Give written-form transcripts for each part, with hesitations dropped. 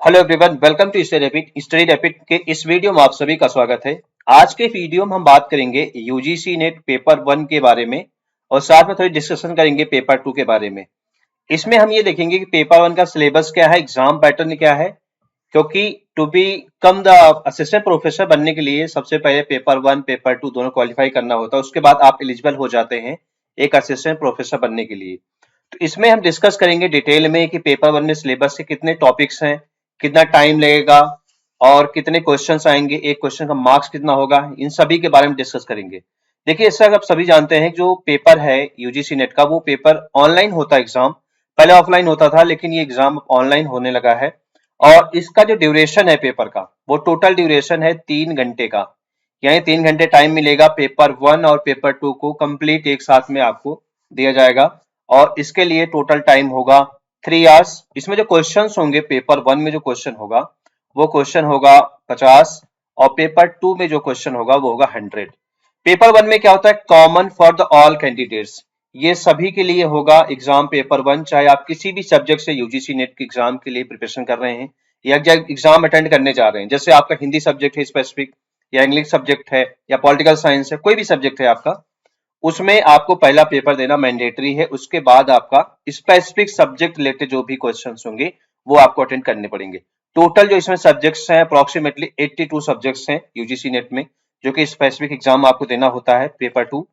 Hello everyone, welcome to study rapid के इस video में आप सभी का स्वागत है। आज के वीडियो में हम बात करेंगे यूजीसी नेट पेपर 1 के बारे में और साथ में थोड़ी डिस्कशन करेंगे पेपर 2 के बारे में। इसमें हम ये देखेंगे कि पेपर 1 का सिलेबस क्या है, एग्जाम पैटर्न क्या है, क्योंकि to become the assistant professor बनने के लिए सबसे पहले पेपर 1 पेपर 2 दोनों क्वालिफाई करना होता है। उसके बाद आप एलिजिबल हो जाते हैं एक असिस्टेंट प्रोफेसर बनने के लिए। तो इसमें हम डिस्कस करेंगे डिटेल में कि पेपर 1 में सिलेबस के कितने टॉपिक्स हैं, कितना टाइम लगेगा और कितने क्वेश्चंस आएंगे, एक क्वेश्चन का मार्क्स कितना होगा, इन सभी के बारे में डिस्कस करेंगे। देखिए, इससे आप सभी जानते हैं जो पेपर है यूजीसी नेट का, वो पेपर ऑनलाइन होता है। एग्जाम पहले ऑफलाइन होता था, लेकिन ये एग्जाम ऑनलाइन होने लगा है। और इसका जो ड्यूरेशन है पेपर का, वो टोटल ड्यूरेशन है 3 घंटे का। यानी 3 घंटे टाइम मिलेगा पेपर 1 और पेपर 2 को कंप्लीट एक साथ में आपको दिया जाएगा। और इसके लिए टोटल टाइम होगा 3 आवर्स। इसमें जो क्वेश्चंस होंगे पेपर 1 में, जो क्वेश्चन होगा वो क्वेश्चन होगा 50 और पेपर 2 में जो क्वेश्चन होगा वो होगा 100। पेपर 1 में क्या होता है, common for the all candidates, ये सभी के लिए होगा एग्जाम पेपर 1। चाहे आप किसी भी सब्जेक्ट से यूजीसी नेट के एग्जाम के लिए प्रिपरेशन कर रहे हैं या एग्जाम अटेंड करने जा रहे हैं, जैसे आपका हिंदी सब्जेक्ट है स्पेसिफिक, या इंग्लिश सब्जेक्ट है, या पॉलिटिकल साइंस है, कोई भी सब्जेक्ट है आपका, उसमें आपको पहला पेपर देना मैंडेटरी है। उसके बाद आपका स्पेसिफिक सब्जेक्ट रिलेटेड जो भी क्वेश्चंस होंगे वो आपको अटेंड करने पड़ेंगे। टोटल जो इसमें सब्जेक्ट्स हैं अप्रोक्सीमेटली 82 सब्जेक्ट्स हैं यूजीसी नेट में, जो कि स्पेसिफिक एग्जाम आपको देना होता है पेपर 2।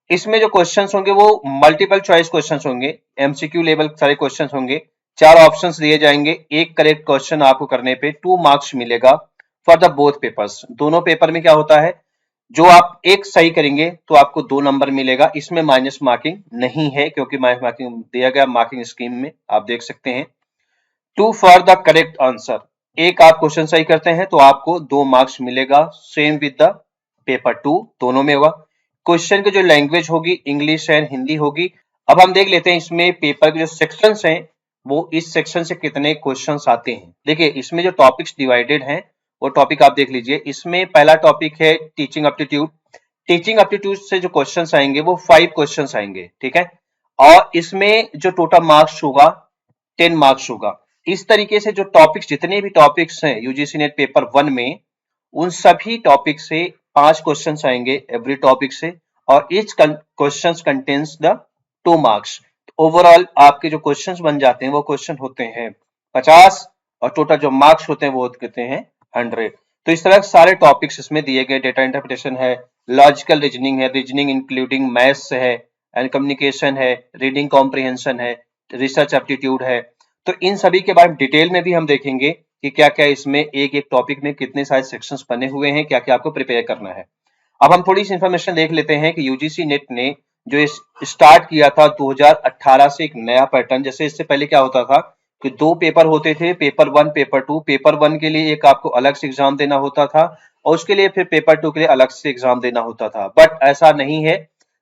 इसमें जो क्वेश्चंस होंगे वो मल्टीपल चॉइस क्वेश्चंस होंगे, एमसीक्यू लेवल सारे क्वेश्चंस होंगे। 4 ऑप्शंस दिए जाएंगे, एक करेक्ट क्वेश्चन आपको करने पे 2 मार्क्स मिलेगा फॉर द बोथ पेपर्स। दोनों पेपर में क्या होता है, जो आप एक सही करेंगे तो आपको 2 नंबर मिलेगा। इसमें माइनस मार्किंग नहीं है, क्योंकि माइनस मार्किंग दिया गया मार्किंग स्कीम में, आप देख सकते हैं। 2 फॉर द करेक्ट आंसर, एक आप क्वेश्चन सही करते हैं तो आपको 2 मार्क्स मिलेगा। सेम विद द पेपर 2, दोनों में होगा। क्वेश्चन की जो लैंग्वेज होगी इंग्लिश एंड हिंदी होगी। अब हम देख लेते हैं इसमें पेपर के जो सेक्शंस हैं, वो इस सेक्शन से कितने क्वेश्चंस आते हैं। देखिए, इसमें जो टॉपिक्स डिवाइडेड हैं वो टॉपिक आप देख लीजिए। इसमें पहला टॉपिक है टीचिंग एप्टीट्यूड। टीचिंग एप्टीट्यूड से जो क्वेश्चंस आएंगे वो 5 क्वेश्चंस आएंगे, ठीक है। और इसमें जो टोटल मार्क्स होगा 10 मार्क्स होगा। इस तरीके से जो टॉपिक्स, जितने भी टॉपिक्स हैं यूजीसी नेट पेपर 1 में, उन सभी टॉपिक से 5 क्वेश्चंस आएंगे एवरी टॉपिक से, और each questions contains the 2 marks. Overall आपके जो क्वेश्चंस बन जाते हैं वो क्वेश्चन होते हैं 50 और टोटल जो मार्क्स होते हैं वो होते हैं 100। तो इस तरह सारे टॉपिक्स इसमें दिए गए। डेटा इंटरप्रिटेशन है, लॉजिकल रीजनिंग है, रीजनिंग इंक्लूडिंग मैथ्स है एंड कम्युनिकेशन है, रीडिंग कॉम्प्रिहेंशन है, रिसर्च एप्टीट्यूड है। तो इन सभी के बारे में डिटेल में भी हम देखेंगे कि क्या क्या इसमें एक एक टॉपिक में कितने सारे सेक्शंस बने हुए हैं, क्या क्या आपको प्रिपेयर करना है। अब हम थोड़ी सी इंफॉर्मेशन देख लेते हैं कि यूजीसी नेट ने जो स्टार्ट किया था 2018 से एक नया पैटर्न। जैसे इससे पहले क्या होता था कि 2 पेपर होते थे, पेपर 1 पेपर 2। पेपर 1 के लिए एक आपको अलग से एग्जाम देना होता था और उसके लिए फिर पेपर 2 के लिए अलग से एग्जाम देना होता था। बट ऐसा नहीं है,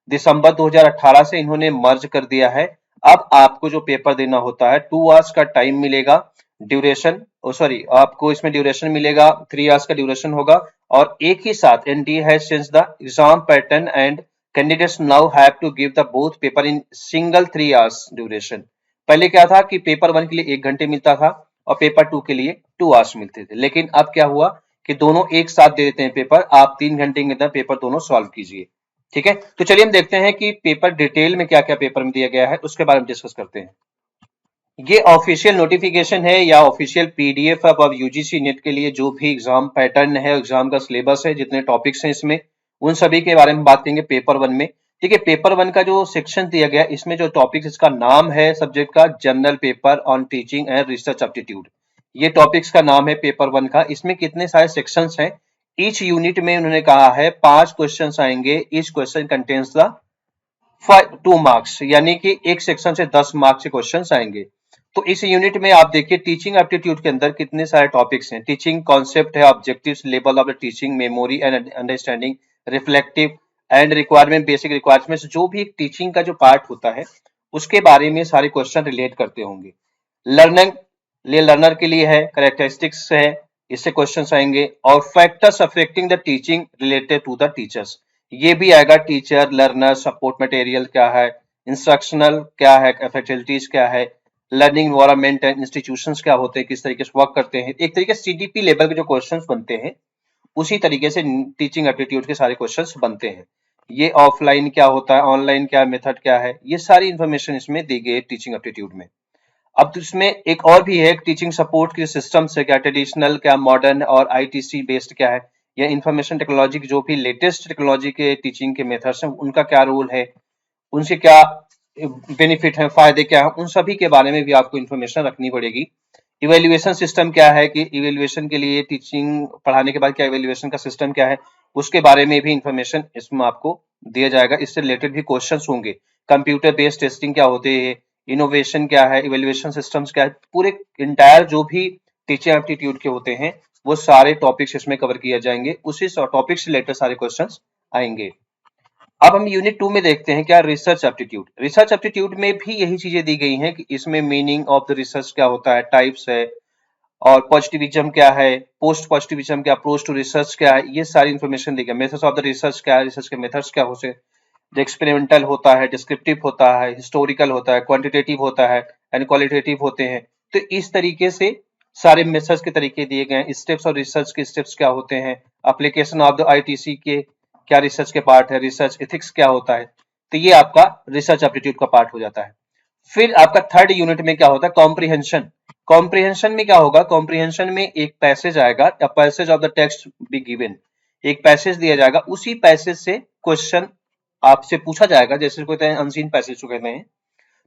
दिसंबर 2018 से इन्होंने मर्ज कर दिया है। अब आपको जो पेपर देना होता है 2 आवर्स का टाइम मिलेगा, ड्यूरेशन सॉरी आपको इसमें ड्यूरेशन मिलेगा, 3 आवर्स का ड्यूरेशन होगा। और एक ही साथ NDA has changed the exam pattern and candidates now have to give the both paper in single 3 hours duration. पहले क्या था कि पेपर 1 के लिए 1 घंटे मिलता था और पेपर 2 के लिए 2 आवर्स मिलते थे, लेकिन अब क्या हुआ कि दोनों एक साथ दे देते हैं पेपर। आप 3 घंटे के अंदर पेपर दोनों सॉल्व कीजिए, ठीक है। तो चलिए हम देखते हैं कि पेपर डिटेल में क्या क्या पेपर में दिया गया है, उसके बारे में डिस्कस करते हैं। ये ऑफिशियल नोटिफिकेशन है या ऑफिशियल पीडीएफ अब यूजीसी नेट के लिए जो भी एग्जाम पैटर्न है, एग्जाम का सिलेबस है, जितने टॉपिक्स हैं इसमें, उन सभी के बारे में बात करेंगे पेपर 1 में। ठीक है, पेपर 1 का जो सेक्शन दिया गया, इसमें जो टॉपिक्स, इसका नाम है सब्जेक्ट का general paper on teaching and research aptitude. ये टॉपिक्स का नाम है पेपर 1 का। इसमें कितने सारे सेक्शंस हैं, ईच यूनिट में उन्होंने कहा है 5 क्वेश्चंस आएंगे। Each question contains the 2 marks, यानी कि एक सेक्शन से 10 मार्क्स के क्वेश्चंस आएंगे। तो इस यूनिट में आप देखिए टीचिंग एप्टीट्यूड के अंदर कितने सारे टॉपिक्स हैं। टीचिंग कॉन्सेप्ट है, objectives, level of the teaching, memory and understanding, reflective and requirement, basic requirements, जो भी एक टीचिंग का जो पार्ट होता है उसके बारे में सारे क्वेश्चन रिलेट करते होंगे। लर्नर के लिए है, कैरेक्टरिस्टिक्स है, इससे क्वेश्चंस आएंगे। और factors affecting the teaching related to the teachers, ये भी आएगा। टीचर, लर्नर, सपोर्ट मटेरियल क्या है, इंस्ट्रक्शनल क्या है, फैसिलिटीज क्या है, लर्निंग इन्वायरमेंट एंड इंस्टीट्यूशंस क्या होते हैं, किस तरीके से वर्क करते हैं, एक तरीके से सीडीपी लेवल के जो क्वेश्चंस बनते हैं उसी तरीके से टीचिंग एप्टीट्यूड के सारे क्वेश्चंस बनते हैं। ये ऑफलाइन क्या होता है, ऑनलाइन क्या मेथड क्या है, ये सारी इंफॉर्मेशन इसमें दी गई है टीचिंग एप्टीट्यूड में। अब तो इसमें एक और भी है, टीचिंग सपोर्ट के सिस्टम्स है, क्या ट्रेडिशनल क्या मॉडर्न और आईटीसी बेस्ड क्या है, या इंफॉर्मेशन टेक्नोलॉजी की जो भी लेटेस्ट टेक्नोलॉजी के टीचिंग के मेथड्स हैं उनका क्या रोल है, उनसे क्या बेनिफिट है, फायदे क्या है, उन सभी के बारे में भी आपको इन्फॉर्मेशन रखनी पड़ेगी। इवेल्युएशन सिस्टम क्या है, कि इवेल्युएशन के लिए टीचिंग पढ़ाने के बाद क्या इवेल्युएशन का सिस्टम क्या है, उसके बारे में भी इंफॉर्मेशन इसमें आपको दिया जाएगा। इससे रिलेटेड भी क्वेश्चंस होंगे। कंप्यूटर बेस्ड टेस्टिंग क्या होते हैं, इनोवेशन क्या है, इवेल्युएशन सिस्टम्स क्या है, पूरे इंटायर जो भी टीचिंग एप्टीट्यूड के होते हैं वो सारे टॉपिक्स इसमें कवर किए जाएंगे, उसी टॉपिक से रिलेटेड सारे क्वेश्चंस आएंगे। अब हम यूनिट 2 में देखते हैं क्या रिसर्च एप्टीट्यूड। रिसर्च एप्टीट्यूड में भी यही चीजें दी गई हैं कि इसमें मीनिंग ऑफ द रिसर्च क्या होता है, टाइप्स है, और पॉजिटिविज्म क्या है, पोस्ट पॉजिटिविज्म क्या, अप्रोच टू रिसर्च क्या है, ये सारी इंफॉर्मेशन दी गई। मेथड्स ऑफ द रिसर्च क्या है, रिसर्च के मेथड्स क्या होते हैं, जो एक्सपेरिमेंटल होता है, डिस्क्रिप्टिव होता है, हिस्टोरिकल होता है, क्वांटिटेटिव होता है एंड क्वालिटेटिव होते हैं। तो इस तरीके से सारे मेथड्स के तरीके दिए गए हैं। स्टेप्स और रिसर्च के स्टेप्स क्या होते हैं, एप्लीकेशन ऑफ द आईटीसी के क्या रिसर्च के पार्ट है, रिसर्च एथिक्स क्या होता है। तो ये आपका रिसर्च एप्टीट्यूड का पार्ट हो जाता है। फिर आपका थर्ड यूनिट में क्या होता है, कॉम्प्रिहेंशन। कॉम्प्रिहेंशन में क्या होगा, कॉम्प्रिहेंशन में एक पैसेज आएगा, the passage of the text be given, एक पैसेज दिया जाएगा, उसी पैसेज से क्वेश्चन आपसे पूछा जाएगा। जैसे कहते हैं अनसीन पैसेज को कहते हैं,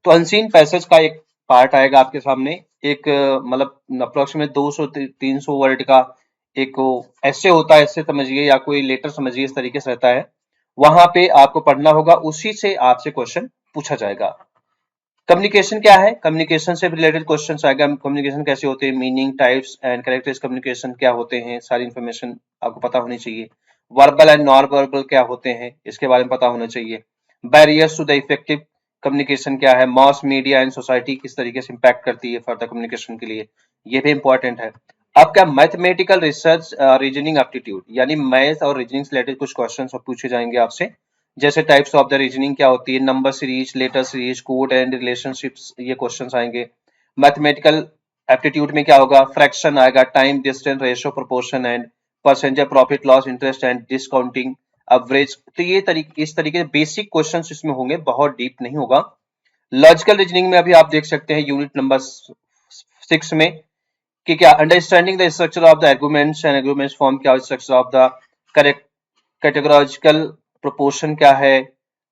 तो अनसीन पैसेज का एक पार्ट आएगा आपके सामने, एक मतलब अप्रोक्सीमेट 200-300 वर्ड का एक ऐसे होता है, ऐसे समझिए या कोई लेटर समझिए, इस तरीके से रहता है। वहां पे आपको पढ़ना होगा, उसी से आपसे क्वेश्चन पूछा जाएगा। कम्युनिकेशन क्या है, कम्युनिकेशन से रिलेटेड क्वेश्चन आएगा। कम्युनिकेशन कैसे होते हैं, meaning, types and characters communication क्या होते हैं, सारी इंफॉर्मेशन आपको पता होनी चाहिए। वर्बल एंड नॉन वर्बल क्या होते हैं, इसके बारे में पता होना चाहिए। Barriers to the effective communication क्या है, मास मीडिया एंड सोसाइटी किस तरीके से इम्पैक्ट करती है फर्दर कम्युनिकेशन के लिए, ये भी इंपॉर्टेंट है। अब क्या मैथमेटिकल रिसर्च रीजनिंग एप्टीट्यूड, यानी मैथ और रीजनिंग से रिलेटेड कुछ क्वेश्चन पूछे जाएंगे आपसे। जैसे टाइप्स ऑफ द रीजनिंग क्या होती है, number series, letter series, code and relationships, ये क्वेश्चंस आएंगे। मैथमेटिकल एप्टीट्यूड में क्या होगा, फ्रैक्शन आएगा, time, distance, ratio, proportion and percentage, profit loss, interest and discounting, average. तो ये इस तरीके से बेसिक क्वेश्चंस इसमें होंगे, बहुत डीप नहीं होगा। लॉजिकल रीजनिंग में अभी आप देख सकते हैं यूनिट नंबर 6 में कि क्या understanding the structure of the arguments and arguments form क्या, structure of the correct categorical proportion क्या है,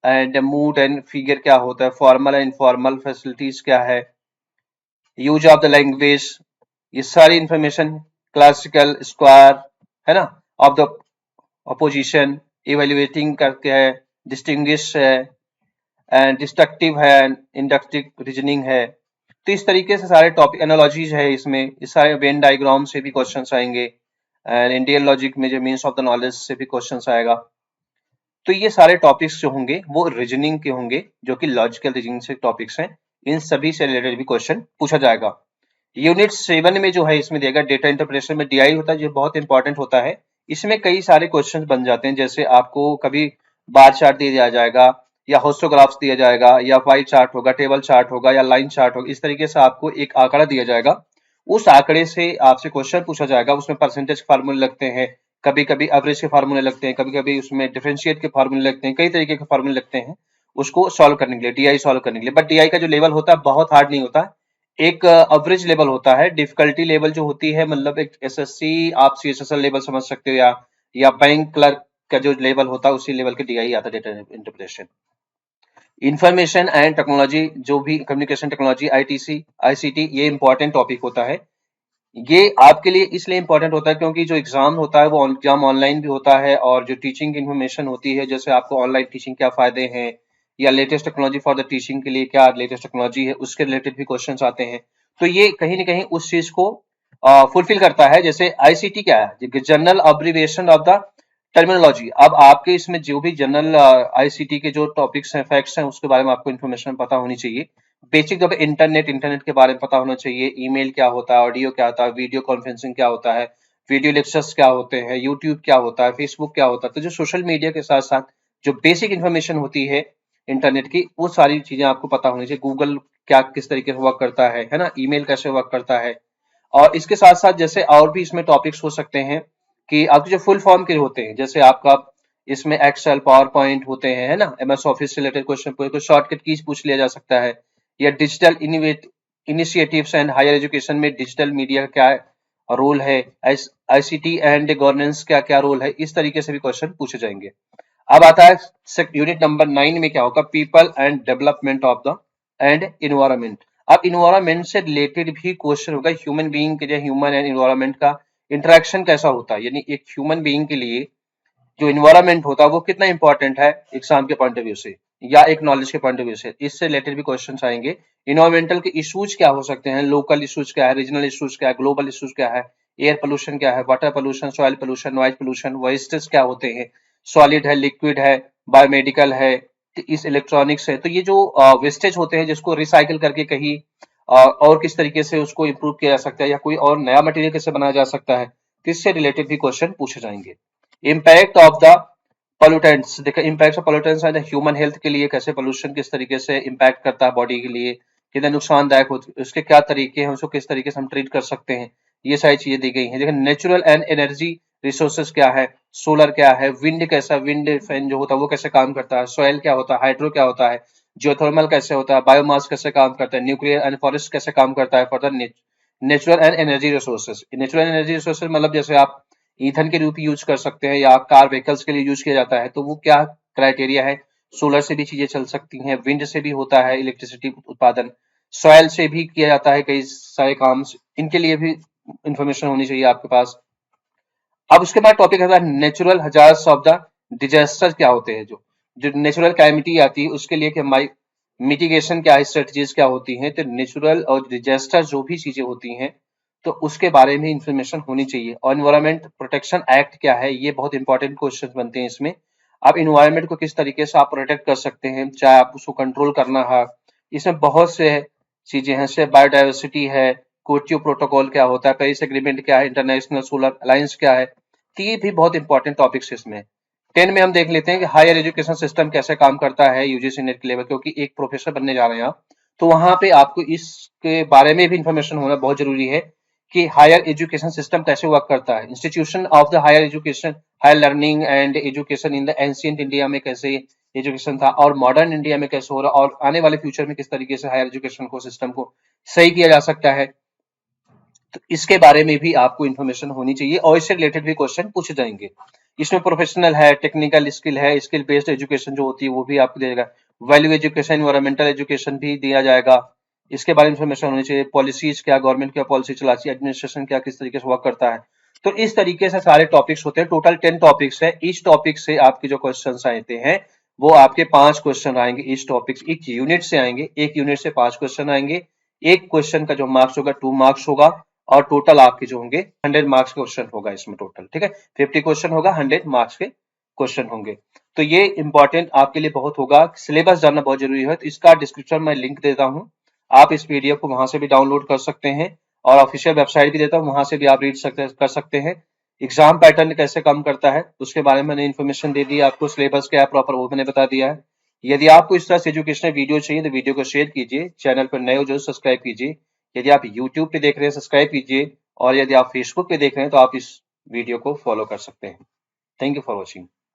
एंड मूड एंड फिगर क्या होता है, फॉर्मल एंड इनफॉर्मल फैसिलिटीज क्या है, यूज ऑफ द लैंग्वेज, ये सारी इंफॉर्मेशन। क्लासिकल स्क्वायर है ना, ऑफ द अपोजिशन, इवेल्युएटिंग करके है, डिस्टिंग्विश है, एंड डिस्ट्रक्टिव है, इंडक्टिव रीजनिंग है। तो इस तरीके से सारे टॉपिक, एनालॉजीज है इसमें, इस सारे वेन डायग्राम से भी क्वेश्चंस आएंगे, एंड इंडियन लॉजिक में जो मीन्स ऑफ द नॉलेज से भी क्वेश्चंस आएगा। तो ये सारे टॉपिक्स जो होंगे वो रीजनिंग के होंगे, जो कि लॉजिकल रीजनिंग से टॉपिक्स हैं। इन सभी से रिलेटेड भी क्वेश्चन पूछा जाएगा। यूनिट 7 में जो है इसमें देगा डेटा इंटरप्रिटेशन में डीआई होता है, जो बहुत इंपॉर्टेंट होता है। इसमें कई सारे क्वेश्चन बन जाते हैं, जैसे आपको कभी बार चार्ट दिया जाएगा, या हिस्टोग्राफ्स दिया जाएगा, या वाई चार्ट होगा, टेबल चार्ट होगा, या लाइन चार्ट होगा। इस तरीके से आपको एक आंकड़ा दिया जाएगा, उस आंकड़े से आपसे क्वेश्चन पूछा जाएगा। उसमें परसेंटेज फार्मूले लगते हैं, कभी कभी एवरेज के फार्मूले लगते हैं, कभी कभी उसमें डिफरेंशिएट के फार्मूले लगते हैं, कई तरीके के फार्मूले लगते हैं उसको सॉल्व करने के लिए, डीआई सॉल्व करने के लिए। बट डीआई का जो लेवल होता है बहुत हार्ड नहीं होता, एक एवरेज लेवल होता है। डिफिकल्टी लेवल जो होती है, मतलब एक एसएससी आप सीएसएसएल लेवल समझ सकते हो, या बैंक क्लर्क का जो लेवल होता है उसी लेवल के डीआई आता है, data interpretation. Information and technology, जो भी कम्युनिकेशन टेक्नोलॉजी, आईटीसी, आईसीटी, ये इंपॉर्टेंट टॉपिक होता है। ये आपके लिए इसलिए इंपॉर्टेंट होता है क्योंकि जो एग्जाम होता है वो एग्जाम ऑनलाइन भी होता है, और जो टीचिंग इन्फॉर्मेशन होती है, जैसे आपको ऑनलाइन टीचिंग क्या फायदे हैं, या latest technology for the teaching के लिए क्या लेटेस्ट टेक्नोलॉजी है, उसके रिलेटेड भी क्वेश्चंस आते हैं। तो ये कहीं ना कहीं उस चीज को फुलफिल करता है। जैसे आईसीटी क्या है, general abbreviation of the terminology. अब आपके इसमें जो भी जनरल आईसीटी के जो टॉपिक्स हैं, फैक्ट्स हैं, उसके बारे में आपको इन्फॉर्मेशन पता होनी चाहिए। बेसिक जब इंटरनेट के बारे में पता होना चाहिए, ईमेल क्या होता है, ऑडियो क्या होता है, वीडियो कॉन्फ्रेंसिंग क्या होता है, वीडियो लेक्चर्स क्या होते हैं, यूट्यूब क्या होता है, फेसबुक क्या होता है। तो जो सोशल मीडिया के साथ साथ जो बेसिक इन्फॉर्मेशन होती है इंटरनेट की, वो सारी चीजें आपको पता होनी चाहिए। गूगल क्या किस तरीके से वर्क करता है ना, ईमेल कैसे वर्क करता है। और इसके साथ साथ जैसे और भी इसमें टॉपिक्स हो सकते हैं कि आपके जो फुल फॉर्म के होते हैं, जैसे आपका इसमें एक्सेल, पावर पॉइंट होते हैं, है ना, एमएस ऑफिस से रिलेटेड क्वेश्चन, कोई शॉर्टकट कीज पूछ लिया जा सकता है, या digital initiatives and higher education में डिजिटल मीडिया का क्या रोल है, आईसीटी एंड गवर्नेंस क्या क्या रोल है, इस तरीके से भी क्वेश्चन पूछे जाएंगे। अब आता है यूनिट नंबर 9 में क्या होगा, people and development of the end environment. अब इन्वायरमेंट से रिलेटेड भी क्वेश्चन होगा, ह्यूमन बीइंग के, ह्यूमन एंड इन्वायरमेंट का इंटरेक्शन कैसा होता है, यानी एक ह्यूमन बीइंग के लिए जो इन्वायरमेंट होता है वो कितना इंपॉर्टेंट है एग्जाम के पॉइंट ऑफ व्यू से या एक नॉलेज के पॉइंट ऑफ व्यू से, इससे रिलेटेड भी क्वेश्चन आएंगे। इन्वायरमेंटल के इश्यूज क्या हो सकते हैं, लोकल इश्यूज क्या है, रीजनल इश्यूज क्या है, ग्लोबल इश्यूज क्या है, एयर पोल्यूशन क्या है, water pollution, soil pollution, noise pollution, wastage क्या होते हैं, सॉलिड है, लिक्विड है, बायोमेडिकल है, इस इलेक्ट्रॉनिक्स है। तो ये जो वेस्टेज होते हैं जिसको रिसाइकिल करके कहीं और किस तरीके से उसको इम्प्रूव किया जा सकता है, या कोई और नया मटेरियल कैसे बनाया जा सकता है, इससे रिलेटेड भी क्वेश्चन पूछे जाएंगे। इम्पैक्ट ऑफ द पोल्यूटेंट्स, देखो impact of pollutants and human health के लिए कैसे पोल्यूशन किस तरीके से इम्पैक्ट करता है बॉडी के लिए, कितने नुकसानदायक होते हैं, उसके क्या तरीके हैं, उसको किस तरीके से हम ट्रीट कर सकते हैं, ये सारी चीजें दी गई हैं। देखो नेचुरल एंड एनर्जी रिसोर्सेज क्या है, सोलर क्या है, विंड कैसा, विंड फैन जो होता है वो कैसे काम करता है, सॉइल क्या होता है, हाइड्रो क्या होता है, जियोथर्मल कैसे होता है, बायोमास कैसे काम करता है, न्यूक्लियर एंड फॉरेस्ट कैसे काम करता है, for the natural and energy resources. Natural energy resources मतलब जैसे आप ईंधन के रूप यूज कर सकते हैं या कार व्हीकल्स के लिए यूज किया जाता है, तो वो क्या क्राइटेरिया है, सोलर से भी चीजें चल सकती हैं, विंड से भी होता है इलेक्ट्रिसिटी उत्पादन, सॉयल से भी किया जाता है कई सारे काम, इनके लिए भी इंफॉर्मेशन होनी चाहिए आपके पास। अब उसके बाद टॉपिक है natural hazards of the disaster क्या होते हैं, जो जो नेचुरल कैलामिटी आती है उसके लिए मिटिगेशन क्या है, स्ट्रेटजीज क्या होती हैं। तो नेचुरल और डिजास्टर जो भी चीजें होती हैं तो उसके बारे में इंफॉर्मेशन होनी चाहिए। और एनवायरमेंट प्रोटेक्शन एक्ट क्या है, ये बहुत इंपॉर्टेंट क्वेश्चन बनते हैं इसमें। आप इन्वायरमेंट को किस तरीके से आप प्रोटेक्ट कर सकते हैं, चाहे आप उसको कंट्रोल करना है, इसमें बहुत से चीजें हैं, जैसे बायोडाइवर्सिटी है, क्योटो प्रोटोकॉल क्या होता है, पेरिस एग्रीमेंट क्या है, इंटरनेशनल सोलर अलायंस क्या है। तो ये भी बहुत इंपॉर्टेंट टॉपिक्स इसमें। 10 में हम देख लेते हैं कि हायर एजुकेशन सिस्टम कैसे काम करता है यूजीसी नेट के लेवल, क्योंकि एक प्रोफेसर बनने जा रहे हैं आप, तो वहां पे आपको इसके बारे में भी इंफॉर्मेशन होना बहुत जरूरी है कि हायर एजुकेशन सिस्टम कैसे वर्क करता है, institution of the higher education, higher learning and education in the ancient India में कैसे एजुकेशन था और मॉडर्न इंडिया में कैसे हो रहा, और आने वाले फ्यूचर में किस तरीके से हायर एजुकेशन को सिस्टम को सही किया जा सकता है। तो इसके बारे में भी आपको इन्फॉर्मेशन होनी चाहिए और इससे रिलेटेड भी क्वेश्चन पूछे जाएंगे। इसमें प्रोफेशनल है, टेक्निकल स्किल है, स्किल बेस्ड एजुकेशन जो होती है वो भी आपको देगा, वैल्यू एजुकेशन, एनवायरमेंटल एजुकेशन भी दिया जाएगा। इसके बारे में इन्फॉर्मेशन होनी चाहिए, पॉलिसीज क्या, गवर्नमेंट क्या पॉलिसी चलाती है, एडमिनिस्ट्रेशन क्या किस तरीके से वर्क करता है। तो इस तरीके से सारे टॉपिक्स होते हैं, टोटल 10 टॉपिक्स है। इस टॉपिक से आपके जो क्वेश्चन आते हैं वो आपके 5 क्वेश्चन आएंगे, इस टॉपिक एक यूनिट से आएंगे, एक यूनिट से 5 क्वेश्चन आएंगे। एक क्वेश्चन का जो मार्क्स होगा 2 मार्क्स होगा, और टोटल आपके जो होंगे 100 मार्क्स क्वेश्चन होगा इसमें टोटल, ठीक है। 50 क्वेश्चन होगा, 100 मार्क्स के क्वेश्चन होंगे। तो ये इंपॉर्टेंट आपके लिए बहुत होगा, सिलेबस जानना बहुत जरूरी है। तो इसका डिस्क्रिप्शन में लिंक देता हूँ, आप इस पीडीएफ को वहां से भी डाउनलोड कर सकते हैं, और ऑफिशियल वेबसाइट भी देता हूँ, वहां से भी आप रीड कर सकते हैं। एग्जाम पैटर्न कैसे काम करता है उसके बारे में मैंने इन्फॉर्मेशन दे दी आपको, सिलेबस क्या है प्रॉपर वो मैंने बता दिया है। यदि आपको इस तरह से एजुकेशनल वीडियो चाहिए तो वीडियो को शेयर कीजिए, चैनल पर नए हो जो सब्सक्राइब कीजिए। यदि आप यूट्यूब पे देख रहे हैं सब्सक्राइब कीजिए, और यदि आप फेसबुक पे देख रहे हैं तो आप इस वीडियो को फॉलो कर सकते हैं। Thank you for watching.